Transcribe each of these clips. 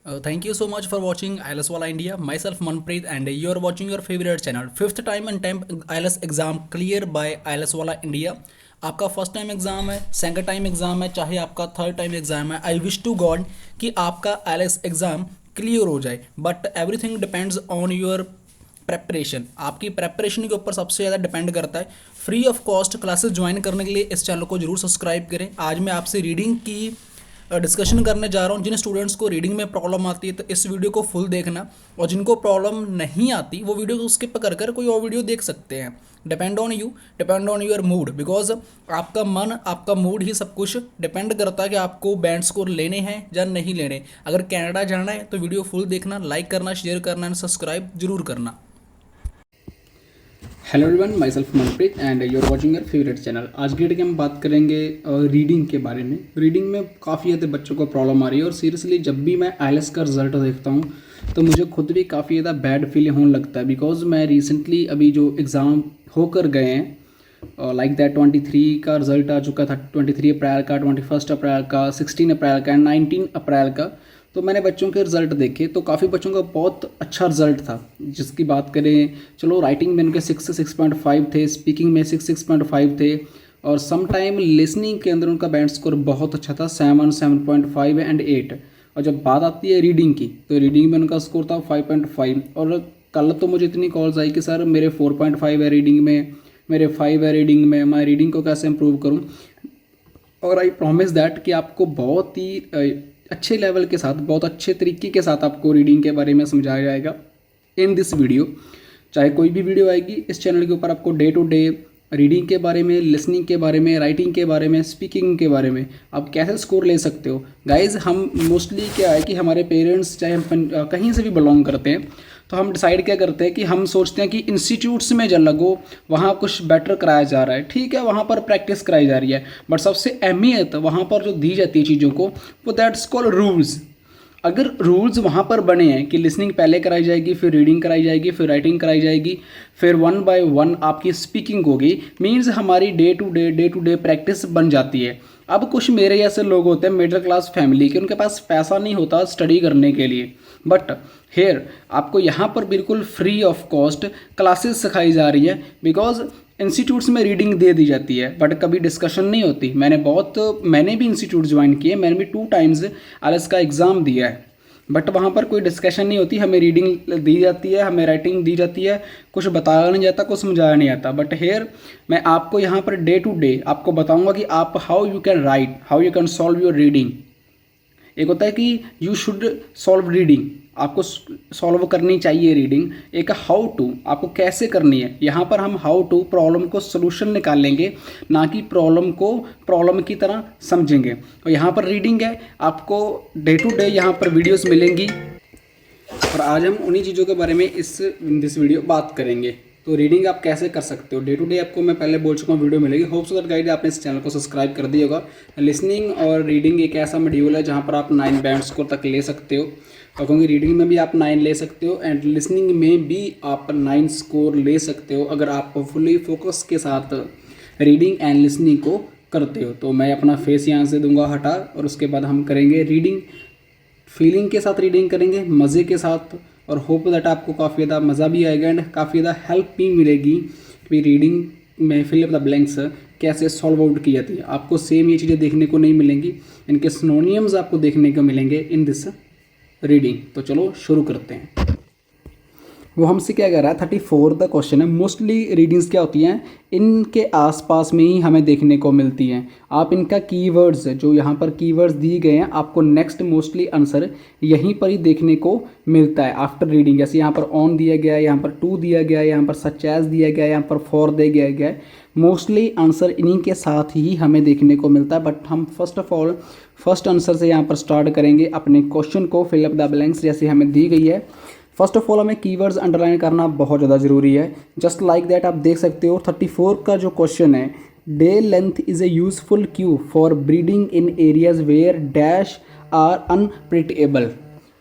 Thank you so much for watching IELTS Wala India. Myself Manpreet and you are watching your favorite channel. Fifth time and temp IELTS exam clear by IELTS Wala India. आपका first time exam है, second time exam है, चाहे आपका third time exam है, I wish to God कि आपका IELTS exam clear हो जाए. But everything depends on your preparation. आपकी प्रेपरेशन के ऊपर सबसे ज़्यादा डिपेंड करता है. Free of cost classes join करने के लिए इस चैनल को जरूर सब्सक्राइब करें. आज मैं आपसे रीडिंग की डिस्कशन करने जा रहा हूँ. जिन स्टूडेंट्स को रीडिंग में प्रॉब्लम आती है तो इस वीडियो को फुल देखना, और जिनको प्रॉब्लम नहीं आती वो वीडियो को स्किप कर कर कोई और वीडियो देख सकते हैं. Depend on you, depend on your mood, because आपका मन, आपका मूड ही सब कुछ डिपेंड करता है कि आपको बैंड स्कोर लेने हैं या नहीं लेने. अगर कनाडा जाना है तो वीडियो फुल देखना, लाइक करना, शेयर करना एंड सब्सक्राइब जरूर करना. Hello everyone, myself Manpreet and you are watching your favourite channel. आज की वीडियो में हम बात करेंगे रीडिंग के बारे में. रीडिंग में काफ़ी ज़्यादा बच्चों को प्रॉब्लम आ रही है और सीरियसली जब भी मैं आईएलटीएस का रिजल्ट देखता हूँ तो मुझे खुद भी काफ़ी ज़्यादा बैड फील होने लगता है. बिकॉज मैं रिसेंटली अभी जो एग्ज़ाम होकर गए हैं लाइक दैट 23 का रिजल्ट आ चुका था, 23 अप्रैल का, 21 अप्रैल का, 16 अप्रैल का एंड 19 अप्रैल का. तो मैंने बच्चों के रिज़ल्ट देखे तो काफ़ी बच्चों का बहुत अच्छा रिजल्ट था. जिसकी बात करें, चलो राइटिंग में उनके 6 से 6.5 थे, स्पीकिंग में 6.5 थे, और सम टाइम लिसनिंग के अंदर उनका बैंड स्कोर बहुत अच्छा था, 7.5 एंड 8. और जब बात आती है रीडिंग की तो रीडिंग में उनका स्कोर था 5.5. और कल तो मुझे इतनी कॉल्स आई कि सर मेरे 4.5 है रीडिंग में, मेरे 5 है रीडिंग में, मैं रीडिंग को कैसे इम्प्रूव करूँ. और आई प्रॉमिस दैट कि आपको बहुत ही अच्छे लेवल के साथ, बहुत अच्छे तरीके के साथ आपको रीडिंग के बारे में समझाया जाएगा इन दिस वीडियो. चाहे कोई भी वीडियो आएगी इस चैनल के ऊपर, आपको डे टू डे रीडिंग के बारे में, लिसनिंग के बारे में, राइटिंग के बारे में, स्पीकिंग के बारे में आप कैसे स्कोर ले सकते हो. गाइज, हम मोस्टली क्या है कि हमारे पेरेंट्स, चाहे हम कहीं से भी बिलोंग करते हैं, तो हम डिसाइड क्या करते हैं कि हम सोचते हैं कि इंस्टीट्यूट्स में जब लगो वहाँ कुछ बेटर कराया जा रहा है. ठीक है, वहाँ पर प्रैक्टिस कराई जा रही है, बट सबसे अहमियत वहाँ पर जो दी जाती है चीज़ों को, वो दैट्स कॉल्ड रूल्स. अगर रूल्स वहाँ पर बने हैं कि लिसनिंग पहले कराई जाएगी, फिर रीडिंग कराई जाएगी, फिर राइटिंग कराई जाएगी, फिर 1 बाय 1 आपकी स्पीकिंग होगी, मीन्स हमारी डे टू डे प्रैक्टिस बन जाती है. अब कुछ मेरे जैसे लोग होते हैं मिडिल क्लास फैमिली के, उनके पास पैसा नहीं होता स्टडी करने के लिए, बट हेयर आपको यहाँ पर बिल्कुल फ्री ऑफ कॉस्ट क्लासेस सिखाई जा रही है. बिकॉज इंस्टीट्यूट्स में रीडिंग दे दी जाती है बट कभी डिस्कशन नहीं होती. मैंने भी इंस्टीट्यूट ज्वाइन किए, मैंने भी 2 टाइम्स आईएलटीएस का एग्ज़ाम दिया है, बट वहाँ पर कोई डिस्कशन नहीं होती. हमें रीडिंग दी जाती है, हमें राइटिंग दी जाती है, कुछ बताया नहीं जाता, कुछ समझाया नहीं आता. बट हेयर मैं आपको यहाँ पर डे टू डे आपको बताऊँगा कि आप how you can write, how you can solve your reading. एक होता है कि यू शुड सॉल्व रीडिंग, आपको सॉल्व करनी चाहिए रीडिंग. एक हाउ टू, आपको कैसे करनी है. यहाँ पर हम हाउ टू प्रॉब्लम को सोल्यूशन निकालेंगे, ना कि प्रॉब्लम को प्रॉब्लम की तरह समझेंगे. और यहाँ पर रीडिंग है, आपको डे टू डे यहाँ पर वीडियोस मिलेंगी, और आज हम उन्हीं चीज़ों के बारे में दिस वीडियो बात करेंगे. तो रीडिंग आप कैसे कर सकते हो डे टू डे, आपको मैं पहले बोल चुका हूँ, वीडियो मिलेगी. होप सो दैट गाइड आपने इस चैनल को सब्सक्राइब कर दिया होगा. लिसनिंग और रीडिंग एक ऐसा मॉड्यूल है जहाँ पर आप 9 बैंड स्कोर तक ले सकते हो, और क्योंकि रीडिंग में भी आप 9 ले सकते हो एंड लिसनिंग में भी आप 9 स्कोर ले सकते हो अगर आप फुली फोकस के साथ रीडिंग एंड लिसनिंग को करते हो. तो मैं अपना फेस यहाँ से दूंगा हटा, और उसके बाद हम करेंगे रीडिंग, फीलिंग के साथ रीडिंग करेंगे, मज़े के साथ, और होप दैट आपको काफ़ी ज़्यादा मज़ा भी आएगा एंड काफ़ी ज़्यादा हेल्प भी मिलेगी कि रीडिंग में फिल द ब्लैंक्स कैसे सॉल्व आउट की जाती है. आपको सेम ये चीज़ें देखने को नहीं मिलेंगी, इनके सिनोनियम्स आपको देखने को मिलेंगे इन दिस रीडिंग. तो चलो शुरू करते हैं. वो हमसे क्या कह रहा है, 34 द क्वेश्चन है. मोस्टली रीडिंग्स क्या होती हैं, इनके आसपास में ही हमें देखने को मिलती हैं. आप इनका कीवर्ड्स, जो यहाँ पर कीवर्ड्स दिए गए हैं, आपको नेक्स्ट मोस्टली आंसर यहीं पर ही देखने को मिलता है आफ्टर रीडिंग. जैसे यहाँ पर ऑन दिया गया है, यहाँ पर टू दिया गया है, यहाँ पर सच एज दिया गया है, यहाँ पर फॉर दिया गया है. मोस्टली आंसर इन्हीं के साथ ही हमें देखने को मिलता है. बट हम first of all first answer से यहाँ पर स्टार्ट करेंगे अपने क्वेश्चन को. फिल अप द ब्लैंक्स जैसे हमें दी गई है. फर्स्ट ऑफ ऑल हमें कीवर्ड्स अंडरलाइन करना बहुत ज़्यादा ज़रूरी है. जस्ट लाइक दैट आप देख सकते हो 34 का जो क्वेश्चन है, day length is a useful cue for breeding in areas where dash are unpredictable.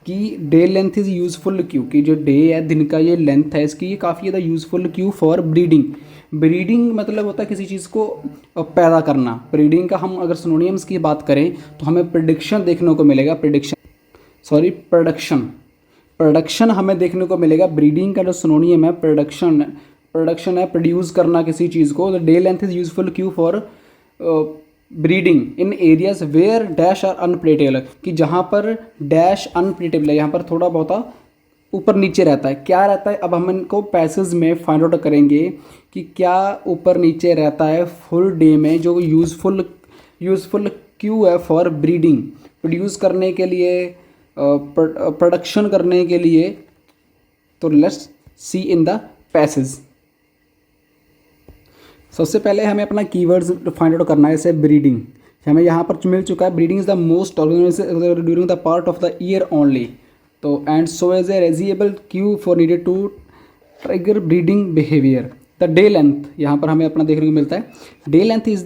कि day length is useful cue, कि जो डे है, दिन का ये लेंथ है इसकी, ये काफ़ी ज़्यादा useful cue for breeding. Breeding मतलब होता है किसी चीज़ को पैदा करना. ब्रीडिंग का हम अगर सिनोनियम्स की बात करें तो हमें प्रिडिक्शन देखने को मिलेगा. Prediction sorry production. प्रोडक्शन हमें देखने को मिलेगा, ब्रीडिंग का जो सिनोनियम है प्रोडक्शन, प्रोडक्शन है प्रोड्यूस करना किसी चीज़ को। The day length is useful cue for breeding in areas where dash are unpredictable, कि जहाँ पर डैश अनप्रेडिक्टेबल है, यहाँ पर थोड़ा बहुत ऊपर नीचे रहता है। क्या रहता है, अब हम इनको पैसेज में फाइंड आउट करेंगे कि क्या ऊपर नीचे रहता है फुल डे में, जो यूज़फुल क्यू है फॉर ब्रीडिंग, प्रोड्यूस करने के लिए, प्रोडक्शन करने के लिए। तो let's see in the passage. सबसे पहले हमें अपना कीवर्ड्स फाइंड आउट करना है, जैसे ब्रीडिंग हमें यहाँ पर मिल चुका है। Breeding is the most during the part of the year only, तो and so as a reliable cue for needed to trigger breeding behaviour. The day length यहाँ पर हमें अपना देखने को मिलता है। Day length is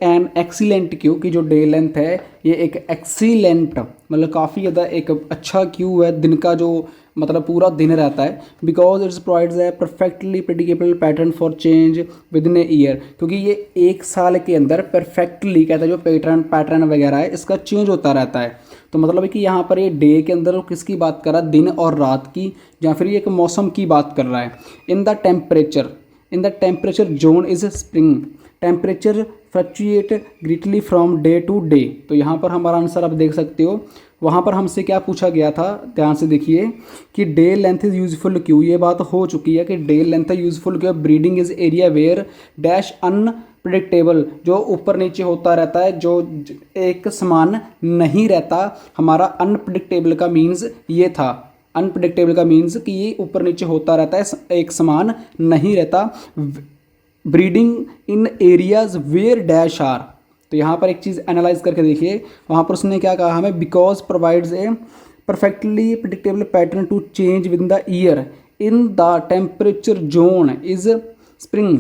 an excellent cue, की जो डे लेंथ है ये एक एक्सीलेंट मतलब काफ़ी ज़्यादा एक अच्छा क्यू है, दिन का जो मतलब पूरा दिन रहता है। Because it's provides a perfectly predictable pattern for change with in a year, क्योंकि ये एक साल के अंदर परफेक्टली कहता है जो पैटर्न वगैरह है इसका चेंज होता रहता है। तो मतलब है कि यहाँ पर ये डे के अंदर वो किसकी बात कर रहा है, दिन और रात की, या फिर ये एक मौसम की बात कर रहा है। In the temperature zone is spring, temperature fluctuate greatly from day to day. तो यहाँ पर हमारा आंसर आप देख सकते हो, वहाँ पर हमसे क्या पूछा गया था, ध्यान से देखिए कि day length is useful cue, ये बात हो चुकी है कि डे लेंथ है useful cue. Breeding is area where dash unpredictable, जो ऊपर नीचे होता रहता है, जो एक समान नहीं रहता। हमारा अनप्रेडिक्टेबल का मीन्स ये था, अनप्रेडिक्टेबल का मीन्स कि ये ऊपर नीचे होता रहता है, एक समान नहीं रहता। Breeding in areas where dash are, तो यहाँ पर एक चीज़ एनालाइज करके देखिए, वहाँ पर उसने क्या कहा हमें, because provides a perfectly predictable pattern to change within the year in the temperature zone is spring,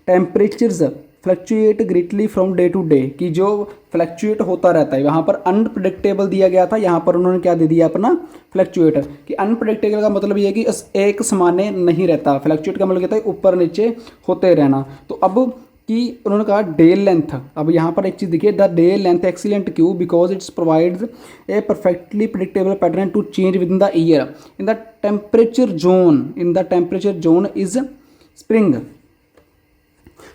temperatures fluctuate greatly from day to day, कि जो फ्लक्चुएट होता रहता है। वहाँ पर अनप्रेडिक्टेबल दिया गया था, यहाँ पर उन्होंने क्या दे दिया अपना फ्लक्चुएट, कि अनप्रेडिक्टेबल का मतलब ये है कि एक समान नहीं रहता, फ्लक्चुएट का मतलब कहता है ऊपर नीचे होते रहना। तो अब कि उन्होंने कहा डे लेंथ, अब यहाँ पर एक चीज़ देखिए, the day length excellent cue because it's provides a perfectly predictable pattern to change within the year in the temperature zone is spring.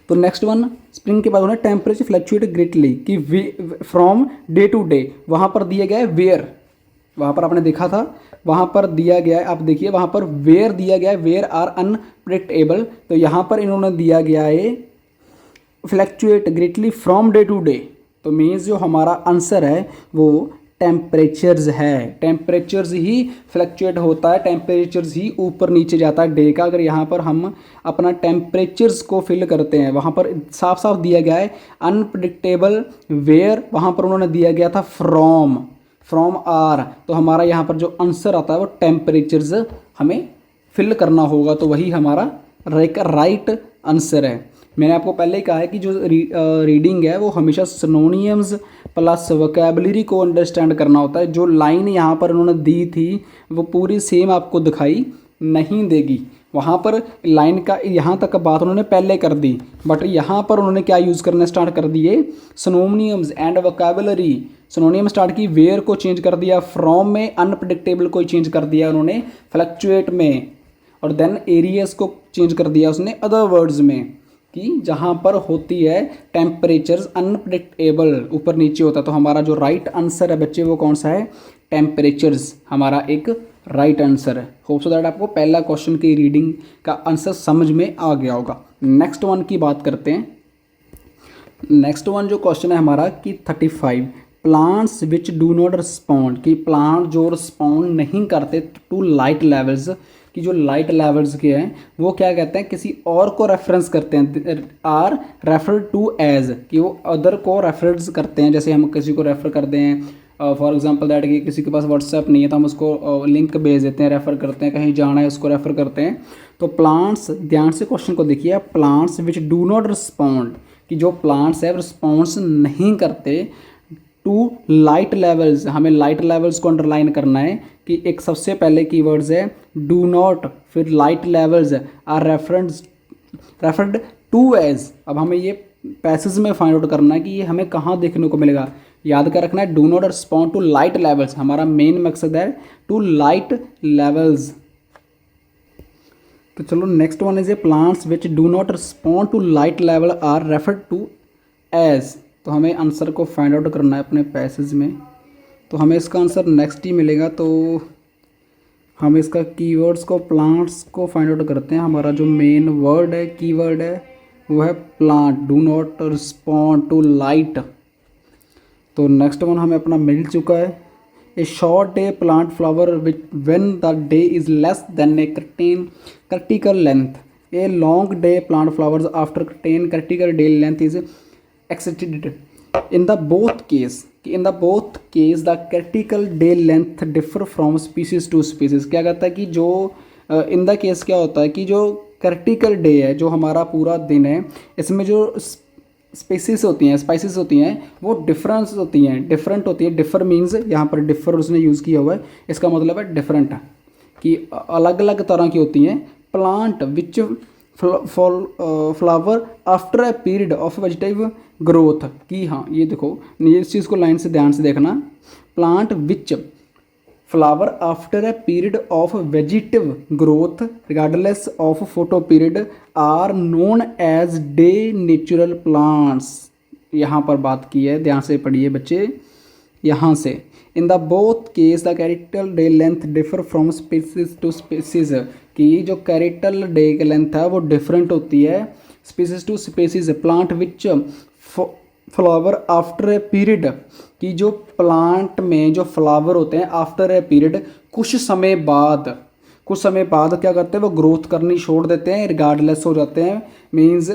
तो नेक्स्ट वन, स्प्रिंग के बाद होना टेम्परेचर फ्लक्चुएट ग्रेटली, कि फ्रॉम डे टू डे, वहाँ पर दिया गया है वेयर, वहाँ पर आपने देखा था, वहाँ पर दिया गया है, आप देखिए वहाँ पर वेयर दिया गया है, वेयर आर अनप्रेडिक्टेबल। तो यहाँ पर इन्होंने दिया गया है fluctuate greatly from day to day, तो मीन्स जो हमारा आंसर है वो टेम्परेचर्स है। टेम्परेचर्स ही फ्लक्चुएट होता है, टेम्परेचर्स ही ऊपर नीचे जाता है डे का। अगर यहाँ पर हम अपना टेम्परेचर्स को फिल करते हैं, वहाँ पर साफ साफ दिया गया है अनप्रेडिक्टेबल वेयर, वहाँ पर उन्होंने दिया गया था फ्रॉम आर, तो हमारा यहाँ पर जो आंसर आता है वो टेम्परेचर्स हमें फिल करना होगा, तो वही हमारा राइट आंसर है। मैंने आपको पहले ही कहा है कि जो रीडिंग है वो हमेशा सिनोनियम्स प्लस वोकैबुलरी को अंडरस्टैंड करना होता है। जो लाइन यहाँ पर उन्होंने दी थी वो पूरी सेम आपको दिखाई नहीं देगी, वहाँ पर लाइन का यहाँ तक बात उन्होंने पहले कर दी, बट यहाँ पर उन्होंने क्या यूज़ करना स्टार्ट कर दिए, सिनोनियम्स एंड वोकैबुलरी। सिनोनियम स्टार्ट की, वेयर को चेंज कर दिया, फ्रॉम में अनप्रेडिक्टेबल को चेंज कर दिया उन्होंने फ्लक्चुएट में, और देन एरियाज को चेंज कर दिया उसने अदर वर्ड्स में, कि जहाँ पर होती है टेम्परेचर्स अनप्रेडिक्टेबल, ऊपर नीचे होता है। तो हमारा जो राइट आंसर है बच्चे वो कौन सा है, टेम्परेचर्स हमारा एक राइट आंसर है। होप सो दैट आपको पहला क्वेश्चन की रीडिंग का आंसर समझ में आ गया होगा। नेक्स्ट वन की बात करते हैं। नेक्स्ट वन जो क्वेश्चन है हमारा कि 35 plants which do not respond, कि प्लांट जो रिस्पॉन्ड नहीं करते टू लाइट लेवल्स, कि जो लाइट लेवल्स के हैं वो क्या कहते हैं, किसी और को रेफरेंस करते हैं, आर रेफर टू एज, कि वो अदर को रेफरेंस करते हैं। जैसे हम किसी को रेफर करते हैं फॉर एग्जांपल दैट कि किसी के पास व्हाट्सएप नहीं है तो हम उसको लिंक भेज देते हैं, रेफ़र करते हैं, कहीं जाना है उसको रेफ़र करते हैं। तो प्लांट्स, ध्यान से क्वेश्चन को देखिए, plants which do not respond, कि जो प्लांट्स है रिस्पॉन्स नहीं करते टू लाइट लेवल्स, हमें लाइट लेवल्स को अंडरलाइन करना है कि एक सबसे पहले कीवर्ड्स है डू नॉट, फिर light levels are referred to as. अब हमें ये पैसेज में फाइंड आउट करना है कि ये हमें कहाँ देखने को मिलेगा। याद कर रखना है, do not respond to light levels, हमारा मेन मकसद है टू लाइट लेवल्स। तो चलो next one is a plants which do not respond to light level are referred to as. तो हमें आंसर को फाइंड आउट करना है अपने पैसेज में, तो हमें इसका आंसर नेक्स्ट ही मिलेगा। तो हम इसका कीवर्ड्स को, प्लांट्स को फाइंड आउट करते हैं। हमारा जो मेन वर्ड है, कीवर्ड है, वो है plant, do not respond to light. तो नेक्स्ट वन हमें अपना मिल चुका है। A short day plant flower which when the day is less than a critical length. A long day plant flowers after critical day length is exceeded. In the both case the critical day length differ from species to species. क्या कहता है कि जो in the case क्या होता है कि जो क्रिटिकल डे है, जो हमारा पूरा दिन है, इसमें जो स्पीसीज होती हैं, स्पाइसेस होती हैं, वो डिफरेंट होती हैं। डिफर मीन्स यहाँ पर डिफर उसने यूज़ किया हुआ है, इसका मतलब है डिफरेंट, कि अलग अलग तरह की होती हैं। Plant which flower after a period of vegetative growth, की हाँ ये देखो, ये इस चीज़ को लाइन से ध्यान से देखना। Plant which flower after a period of vegetative growth regardless of photo period are known as day natural plants. यहाँ पर बात की है, ध्यान से पढ़िए बच्चे यहाँ से। In the both case the character day length differ from species to species, कि जो कैरेक्टर डे की लेंथ है वो डिफरेंट होती है species to species. Plant which flower after a period, कि जो प्लांट में जो फ्लावर होते हैं आफ्टर ए पीरियड, कुछ समय बाद क्या करते हैं, वो ग्रोथ करनी छोड़ देते हैं, रिगार्डलेस हो जाते हैं। मीन्स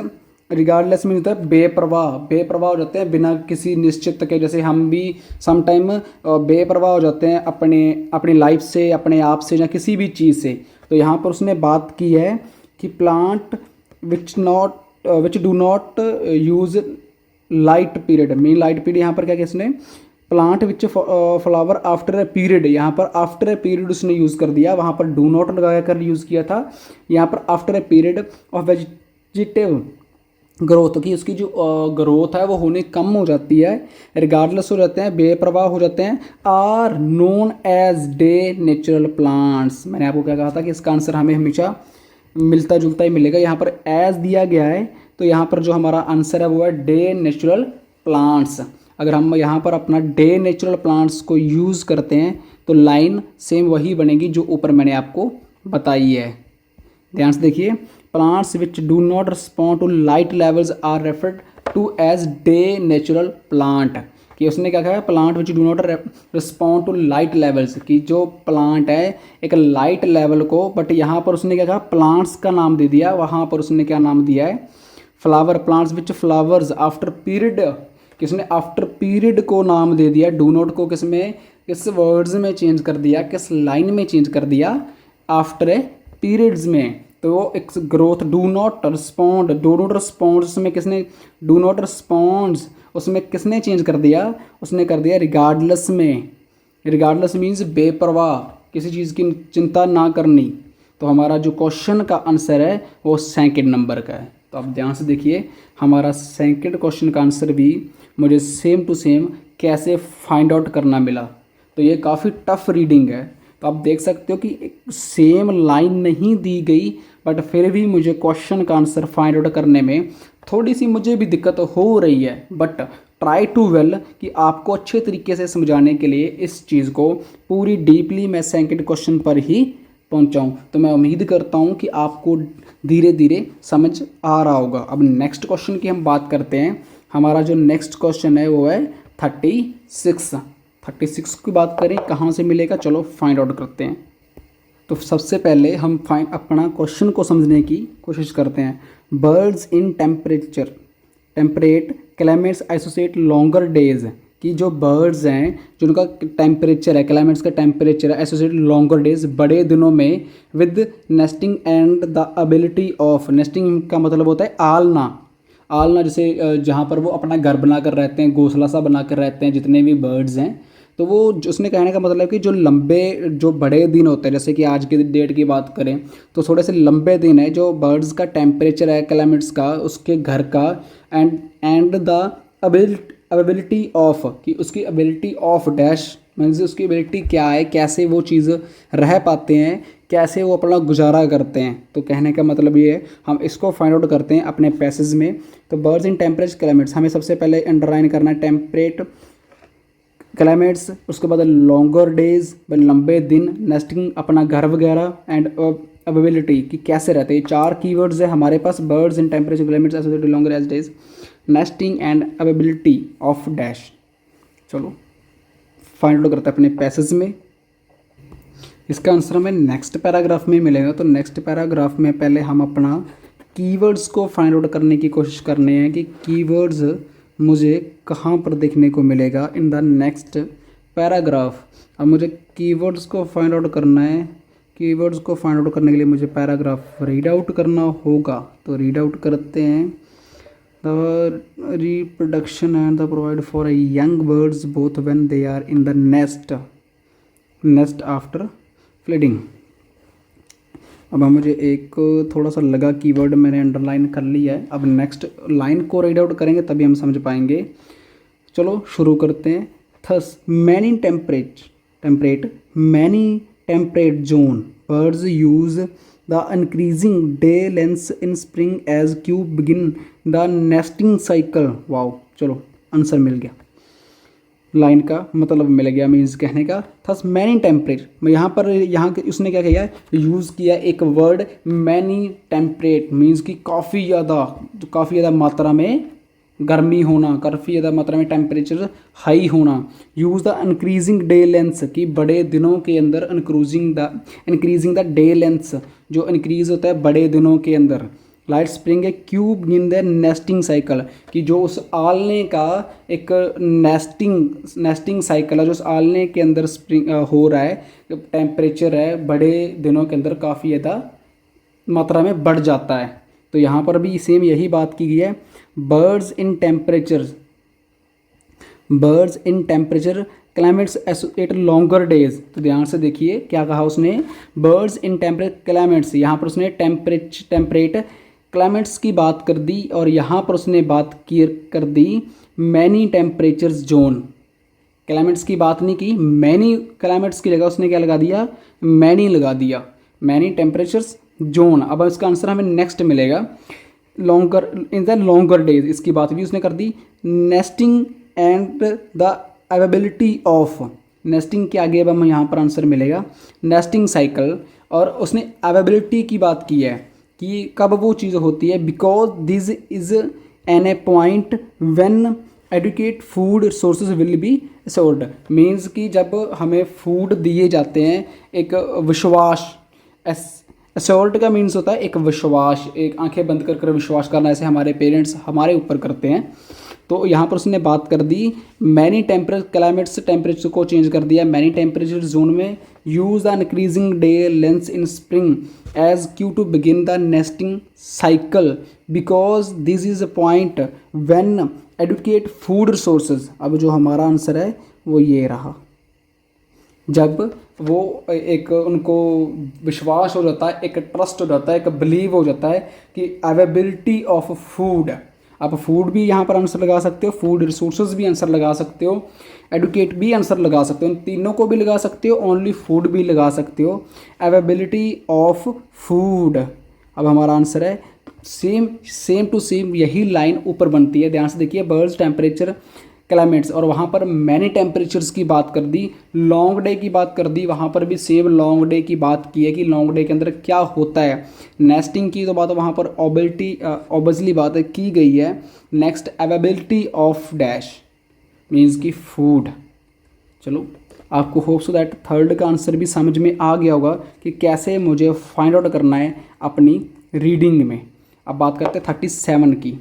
रिगार्डलेस मीन्स होता है बेप्रवाह हो जाते हैं, बिना किसी निश्चित के। जैसे हम भी सम टाइम बेप्रवाह हो जाते हैं अपनी लाइफ से, अपने आप से, या किसी भी चीज़ से। तो यहाँ पर उसने बात की है कि plant which do not use light period, mean light period यहाँ पर क्या किसने, plant which flower after a period, यहाँ पर आफ्टर ए पीरियड उसने यूज़ कर दिया, वहाँ पर डू नॉट लगा कर यूज़ किया था, यहाँ पर after a period of vegetative growth, की उसकी जो ग्रोथ है वो होने कम हो जाती है, रिगार्डलेस हो जाते हैं, बेप्रवाह हो जाते हैं, are known as day natural plants. मैंने आपको क्या कहा था कि इसका आंसर हमें हमेशा मिलता जुलता ही मिलेगा। यहाँ पर एज दिया गया है, तो यहाँ पर जो हमारा आंसर है वो है डे नेचुरल प्लांट्स। अगर हम यहाँ पर अपना डे नेचुरल प्लांट्स को यूज़ करते हैं तो लाइन सेम वही बनेगी जो ऊपर मैंने आपको बताई है। ध्यान से देखिए, plants which do not respond to light levels are referred to as day natural plant, कि उसने क्या कहा, plant which do not respond to light levels, कि जो प्लांट है एक लाइट लेवल को, बट यहाँ पर उसने क्या कहा, प्लांट्स का नाम दे दिया, वहाँ पर उसने क्या नाम दिया है, flower. Plants which flowers after period, किसने आफ्टर पीरियड को नाम दे दिया, डू नॉट को किस वर्ड्स में चेंज कर दिया, किस लाइन में चेंज कर दिया, आफ्टर ए पीरियड्स में। तो एक ग्रोथ डू नॉट रिस्पॉन्ड उसमें किसने, डू नॉट रिस्पॉन्ड्स उसमें किसने चेंज कर दिया, उसने कर दिया रिगार्डलेस में। रिगार्डलेस मीन्स बेपरवाह, किसी चीज़ की चिंता ना करनी। तो हमारा जो क्वेश्चन का आंसर है वो सेकंड नंबर का है। तो आप ध्यान से देखिए, हमारा सेकंड क्वेश्चन का आंसर भी मुझे सेम टू सेम कैसे फाइंड आउट करना मिला। तो ये काफ़ी टफ रीडिंग है। तो आप देख सकते हो कि सेम लाइन नहीं दी गई, बट फिर भी मुझे क्वेश्चन का आंसर फाइंड आउट करने में थोड़ी सी मुझे भी दिक्कत हो रही है, बट ट्राई टू वेल कि आपको अच्छे तरीके से समझाने के लिए इस चीज़ को पूरी डीपली मैं सेकंड क्वेश्चन पर ही पहुंचाऊं। तो मैं उम्मीद करता हूं कि आपको धीरे धीरे समझ आ रहा होगा। अब नेक्स्ट क्वेश्चन की हम बात करते हैं। हमारा जो नेक्स्ट क्वेश्चन है वो है 36 की बात करें, कहाँ से मिलेगा, चलो फाइंड आउट करते हैं। तो सबसे पहले हम अपना क्वेश्चन को समझने की कोशिश करते हैं। Birds in temperate climates associate longer days, कि जो बर्ड्स हैं जिनका टेम्परेचर है, क्लाइमेट्स का टेम्परेचर है, एसोसिएट लॉन्गर डेज, बड़े दिनों में, with nesting and the ability of, nesting का मतलब होता है आलना जैसे जहाँ पर वो अपना घर बना कर रहते हैं, घोंसला सा बना कर रहते हैं जितने भी बर्ड्स हैं। तो वो उसने कहने का मतलब कि जो बड़े दिन होते हैं, जैसे कि आज के डेट की बात करें तो थोड़े से लंबे दिन है, जो बर्ड्स का टेम्परेचर है क्लाइमेट्स का, उसके घर का, एंड द अवेबिलिटी ऑफ कि उसकी एबिलिटी ऑफ डैश मीन्स उसकी एबिलिटी क्या है, कैसे वो चीज़ रह पाते हैं, कैसे वो अपना गुजारा करते हैं। तो कहने का मतलब ये है, हम इसको फाइंड आउट करते हैं अपने पैसेज में। तो बर्ड्स इन टेम्परेट क्लाइमेट्स हमें सबसे पहले अंडरलाइन करना है टेम्परेट क्लाइमेट्स, उसके बाद लॉन्गर डेज लंबे दिन, नेस्टिंग अपना घर वगैरह, एंड अवेबिलिटी कि कैसे रहते हैं। 4 कीवर्ड्स है हमारे पास, birds in temperature climates associated longer as days, nesting and availability of dash. चलो फाइंड आउट करते हैं अपने पैसेज में। इसका आंसर हमें नेक्स्ट पैराग्राफ में मिलेगा। तो नेक्स्ट पैराग्राफ में पहले हम अपना कीवर्ड्स को फाइंड आउट करने की कोशिश करने हैं कि कीवर्ड्स मुझे कहाँ पर देखने को मिलेगा इन द नेक्स्ट पैराग्राफ। अब मुझे कीवर्ड्स को फाइंड आउट करना है। कीवर्ड्स को फाइंड आउट करने के लिए मुझे पैराग्राफ रीड आउट करना होगा। तो रीड आउट करते हैं। The reproduction and the provide for young birds both when they are in the nest after fledging. अब मुझे एक थोड़ा सा लगा कीवर्ड मैंने अंडरलाइन कर लिया है। अब नेक्स्ट लाइन को रीड आउट करेंगे तभी हम समझ पाएंगे। चलो शुरू करते हैं। Thus many temperate zone birds use the increasing day length in spring as cue begin the nesting cycle. Wow, चलो आंसर मिल गया, लाइन का मतलब मिल गया। मीन्स कहने का थस मैनी टेम्परेट, यहाँ उसने क्या किया है, यूज़ किया एक वर्ड मैनी टेम्परेट, मीन्स कि काफ़ी ज़्यादा मात्रा में गर्मी होना, काफ़ी ज़्यादा मात्रा में टेम्परेचर हाई होना। Use the increasing day length कि बड़े दिनों के अंदर इंक्रीजिंग द डे लेंथ जो इंक्रीज होता है बड़े दिनों के अंदर। Light spring A cube in the nesting cycle कि जो उस आलने का एक नेस्टिंग साइकिल है, जो उस आलने के अंदर स्प्रिंग हो रहा है, टेम्परेचर है बड़े दिनों के अंदर काफ़ी ज़्यादा मात्रा में बढ़ जाता है। तो यहाँ पर भी सेम यही बात की गई है। Birds in temperature climates associate longer days. तो ध्यान से देखिए क्या कहा उसने, बर्ड्स इन टेम्परेट क्लाइमेट्स, यहाँ पर उसने टेम्परेट क्लाइमेट्स की बात कर दी और यहाँ पर उसने बात कर दी मैनी टेम्परेचर्स जोन। क्लाइमेट्स की बात नहीं की, मैनी क्लाइमेट्स की जगह उसने क्या लगा दिया, मैनी लगा दिया, मैनी टेम्परेचर्स जोन। अब इसका आंसर हमें नेक्स्ट मिलेगा longer in the longer days, इसकी बात भी उसने कर दी। Nesting and the availability of, nesting के आगे अब हम यहाँ पर आंसर मिलेगा नेस्टिंग साइकिल, और उसने अवेबिलिटी की बात की है कि कब वो चीज़ होती है, because this is an a point when educate food resources will be assured. Means कि जब हमें फूड दिए जाते हैं एक विश्वास, असोर्ट का मीन्स होता है एक विश्वास, एक आंखें बंद कर विश्वास करना, ऐसे हमारे पेरेंट्स हमारे ऊपर करते हैं। तो यहाँ पर उसने बात कर दी मैनी क्लाइमेट्स, टेम्परेचर को चेंज कर दिया मैनी टेम्परेचर जोन में। Use the increasing day length in spring as cue to begin the nesting cycle because this is a point when educate food resources. अब जो हमारा आंसर है वो ये रहा, जब वो एक उनको विश्वास हो जाता है, एक ट्रस्ट हो जाता है, एक बिलीव हो जाता है कि अवेबिलिटी ऑफ फूड। आप फूड भी यहाँ पर आंसर लगा सकते हो, फूड रिसोर्सेज भी आंसर लगा सकते हो, एडुकेट भी आंसर लगा सकते हो, इन तीनों को भी लगा सकते हो, ओनली फूड भी लगा सकते हो, अवेबिलिटी ऑफ फूड। अब हमारा आंसर है सेम टू सेम यही लाइन ऊपर बनती है। ध्यान से देखिए, बर्ड्स टेम्परेचर क्लाइमेट्स, और वहाँ पर मैनी टेम्परेचर्स की बात कर दी, लॉन्ग डे की बात कर दी, वहाँ पर भी सेम लॉन्ग डे की बात की है कि लॉन्ग डे के अंदर क्या होता है। नेस्टिंग की तो बात वहाँ पर ऑब्वियसली बात की गई है। Next availability of dash means की फूड। चलो आपको होप सो दैट थर्ड का आंसर भी समझ में आ गया होगा कि कैसे मुझे फाइंड आउट करना है अपनी रीडिंग में। अब बात करते हैं 37 की।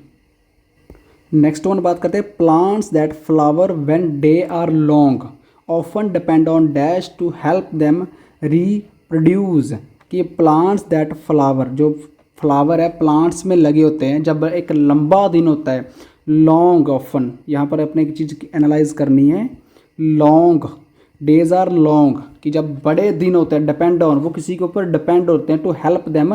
नेक्स्ट वन बात करते हैं plants that flower when day are long often depend on dash to help them reproduce. कि प्लांट्स दैट फ्लावर, जो फ्लावर है प्लांट्स में लगे होते हैं जब एक लंबा दिन होता है, लॉन्ग ऑफन, यहाँ पर अपने एक चीज़ एनालाइज करनी है, लॉन्ग डेज आर लॉन्ग कि जब बड़े दिन होते हैं, डिपेंड ऑन वो किसी के ऊपर डिपेंड होते हैं, टू हेल्प देम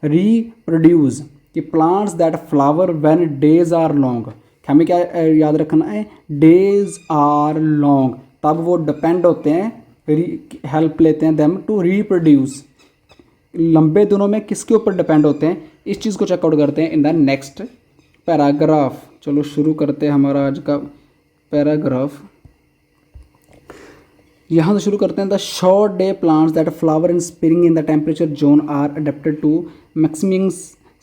रीप्रोड्यूस। कि plants that flower when days are long, हमें क्या याद रखना है, डेज आर लॉन्ग, तब वो डिपेंड होते हैं, हेल्प लेते हैं देम टू रिप्रोड्यूस। लंबे दिनों में किसके ऊपर डिपेंड होते हैं, इस चीज़ को चेकआउट करते हैं इन द नेक्स्ट पैराग्राफ। चलो शुरू करते हैं हमारा आज का पैराग्राफ। यहाँ से शुरू करते हैं। The short day plants that flower in spring in the temperature zone are adapted to maximising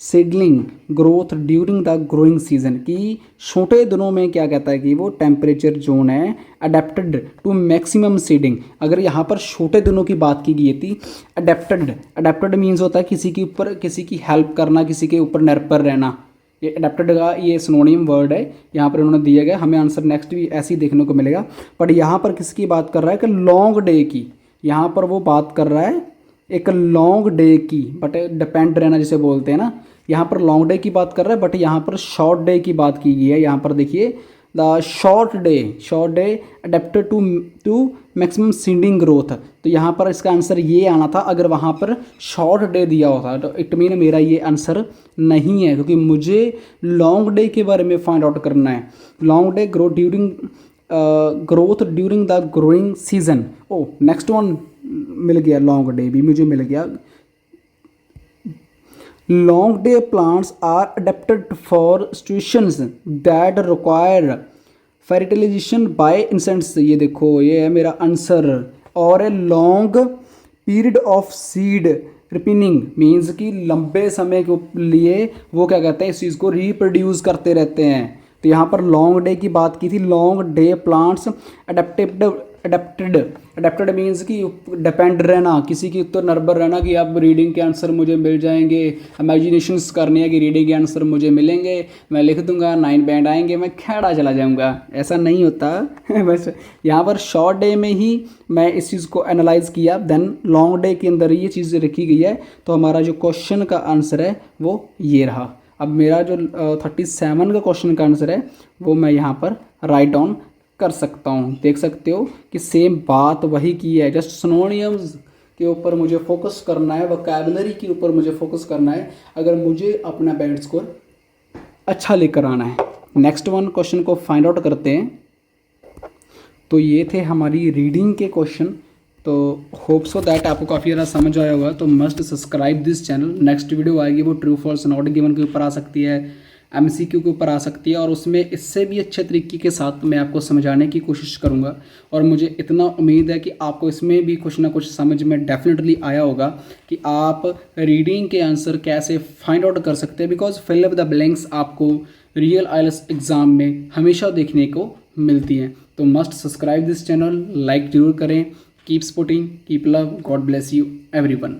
seedling growth during the growing season. कि छोटे दिनों में क्या कहता है कि वो टेम्परेचर जोन है अडेप्टेड टू मैक्सिमम सीडिंग। अगर यहाँ पर छोटे दिनों की बात की गई थी, अडेप्टेड मीन्स होता है किसी के ऊपर, किसी की हेल्प करना, किसी के ऊपर निर्भर रहना। ये अडेप्टेड का ये सिनोनिम वर्ड है, यहाँ पर इन्होंने दिया गया। हमें आंसर नेक्स्ट भी ऐसे ही देखने को मिलेगा। बट यहाँ पर किसकी बात कर रहा है कि लॉन्ग डे की, यहाँ पर वो बात कर रहा है एक लॉन्ग डे की, बट डिपेंड रहना जिसे बोलते हैं ना, यहाँ पर लॉन्ग डे की बात कर रहा है, बट यहाँ पर शॉर्ट डे की बात की गई है। यहाँ पर देखिए the short day adapted to maximum seeding growth. तो यहाँ पर इसका आंसर ये आना था। अगर वहाँ पर शॉर्ट डे दिया होता तो इट मीन मेरा ये आंसर नहीं है, क्योंकि मुझे लॉन्ग डे के बारे में फाइंड आउट करना है। Long day growth during the growing season. Oh next one मिल गया, लॉन्ग डे भी मुझे मिल गया। Long day plants are adapted for situations that require fertilisation by insects. ये देखो ये है मेरा आंसर। और a long period of seed ripening means कि लंबे समय के लिए वो क्या कहते हैं, इस चीज़ को रिप्रोड्यूस करते रहते हैं। तो यहाँ पर लॉन्ग डे की बात की थी। Long day plants adapted means कि डिपेंड रहना, किसी के ऊपर निर्भर रहना कि अब रीडिंग के आंसर मुझे मिल जाएंगे, इमेजिनेशंस करनी है कि रीडिंग के आंसर मुझे मिलेंगे, मैं लिख दूंगा, 9 बैंड आएंगे, मैं खेड़ा चला जाऊंगा। ऐसा नहीं होता। बस यहाँ पर शॉर्ट डे में ही मैं इस चीज़ को एनालाइज किया, देन लॉन्ग डे के अंदर ये चीज़ रखी गई है। तो हमारा जो क्वेश्चन का आंसर है वो ये रहा। अब मेरा जो 37 का क्वेश्चन का आंसर है वो मैं यहाँ पर राइट डाउन कर सकता हूँ। देख सकते हो कि सेम बात वही की है, जस्ट सिनोनिम्स के ऊपर मुझे फोकस करना है, वोकैबुलरी के ऊपर मुझे फोकस करना है अगर मुझे अपना बैंड स्कोर अच्छा लेकर आना है। नेक्स्ट वन क्वेश्चन को फाइंड आउट करते हैं। तो ये थे हमारी रीडिंग के क्वेश्चन। तो होप सो दैट आपको काफ़ी ज़्यादा समझ आया होगा। तो must subscribe this channel. Next video आएगी वो ट्रू फॉल्स नॉट गिवन के ऊपर आ सकती है, MCQ के ऊपर आ सकती है, और उसमें इससे भी अच्छे तरीके के साथ मैं आपको समझाने की कोशिश करूंगा। और मुझे इतना उम्मीद है कि आपको इसमें भी कुछ ना कुछ समझ में डेफिनेटली आया होगा कि आप रीडिंग के आंसर कैसे फाइंड आउट कर सकते हैं, because fill up the blanks आपको रियल IELTS एग्ज़ाम में हमेशा देखने को मिलती हैं। तो must subscribe this channel, like ज़रूर करें। Keep supporting, keep love, God bless you everyone.